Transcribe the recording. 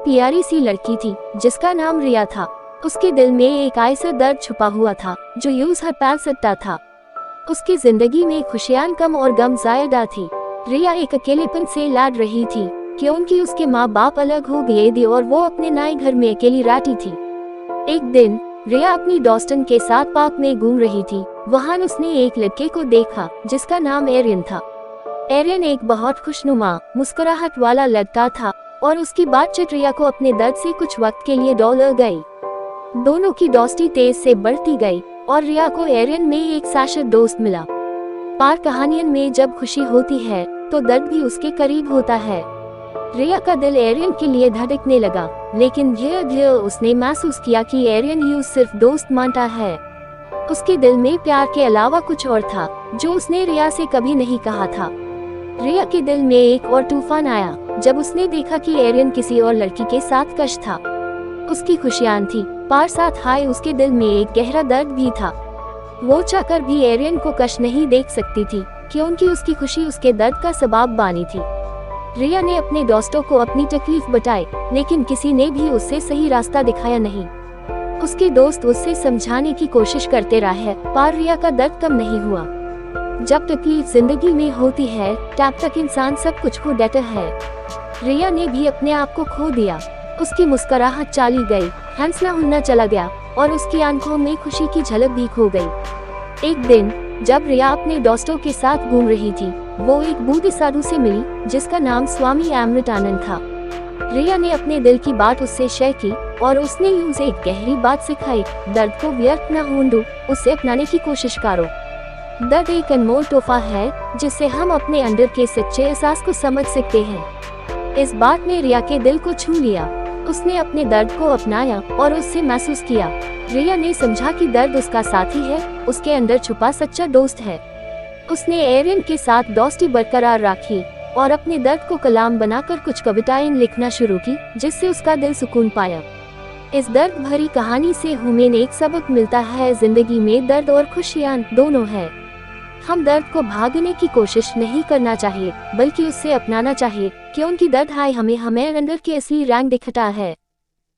प्यारी सी लड़की थी जिसका नाम रिया था। उसके दिल में एक ऐसा दर्द छुपा हुआ था जो यूं हर पल सकता था। उसकी जिंदगी में खुशियां कम और गम ज्यादा थी। रिया एक अकेलेपन से लड़ रही थी क्योंकि उसके माँ बाप अलग हो गए थे और वो अपने नए घर में अकेली रहती थी। एक दिन रिया अपनी दोस्तन के साथ पार्क में घूम रही थी। वहां उसने एक लड़के को देखा जिसका नाम एरियन था। एरियन एक बहुत खुशनुमा मुस्कुराहट वाला लड़का था और उसकी बातचीत रिया को अपने दर्द से कुछ वक्त के लिए डोल गई। दोनों की दोस्ती तेज से बढ़ती गई और रिया को एरियन में एक शाश्वत दोस्त मिला। पार कहानियों में जब खुशी होती है तो दर्द भी उसके करीब होता है। रिया का दिल एरियन के लिए धड़कने लगा, लेकिन धीरे धीरे उसने महसूस किया कि एरियन ही उसे सिर्फ दोस्त मानता है। उसके दिल में प्यार के अलावा कुछ और था जो उसने रिया से कभी नहीं कहा था। रिया के दिल में एक और तूफान आया जब उसने देखा कि एरियन किसी और लड़की के साथ कश था। उसकी खुशियां थी पर साथ हाय उसके दिल में एक गहरा दर्द भी था। वो चाहकर भी एरियन को कश नहीं देख सकती थी क्योंकि उसकी खुशी उसके दर्द का सबब बनी थी। रिया ने अपने दोस्तों को अपनी तकलीफ बताई, लेकिन किसी ने भी उससे सही रास्ता दिखाया नहीं। उसके दोस्त उससे समझाने की कोशिश करते रहे पर रिया का दर्द कम नहीं हुआ। जब तकलीफ जिंदगी में होती है तब तक इंसान सब कुछ खो देता है। रिया ने भी अपने आप को खो दिया। उसकी मुस्कुराहट चली गई, हंसना उड़ना चला गया और उसकी आंखों में खुशी की झलक भी खो गई। एक दिन जब रिया अपने दोस्तों के साथ घूम रही थी, वो एक बूढ़े साधु से मिली जिसका नाम स्वामी अमृतानंद था। रिया ने अपने दिल की बात उससे शेयर की और उसने उसे एक गहरी बात सिखाई, दर्द को व्यर्थ न होने दो, उसे अपनाने की कोशिश करो। दर्द एक अनमोल तोहफा है जिससे हम अपने अंदर के सच्चे एहसास को समझ सकते हैं। इस बात ने रिया के दिल को छू लिया। उसने अपने दर्द को अपनाया और उससे महसूस किया। रिया ने समझा कि दर्द उसका साथी है, उसके अंदर छुपा सच्चा दोस्त है। उसने एरियन के साथ दोस्ती बरकरार रखी और अपने दर्द को कलाम बनाकर कुछ कविताएं लिखना शुरू की जिससे उसका दिल सुकून पाया। इस दर्द भरी कहानी से हमें एक सबक मिलता है, जिंदगी में दर्द और खुशियां दोनों है। हम दर्द को भागने की कोशिश नहीं करना चाहिए बल्कि उससे अपनाना चाहिए क्योंकि दर्द हमें अंदर के असली रंग दिखाता है।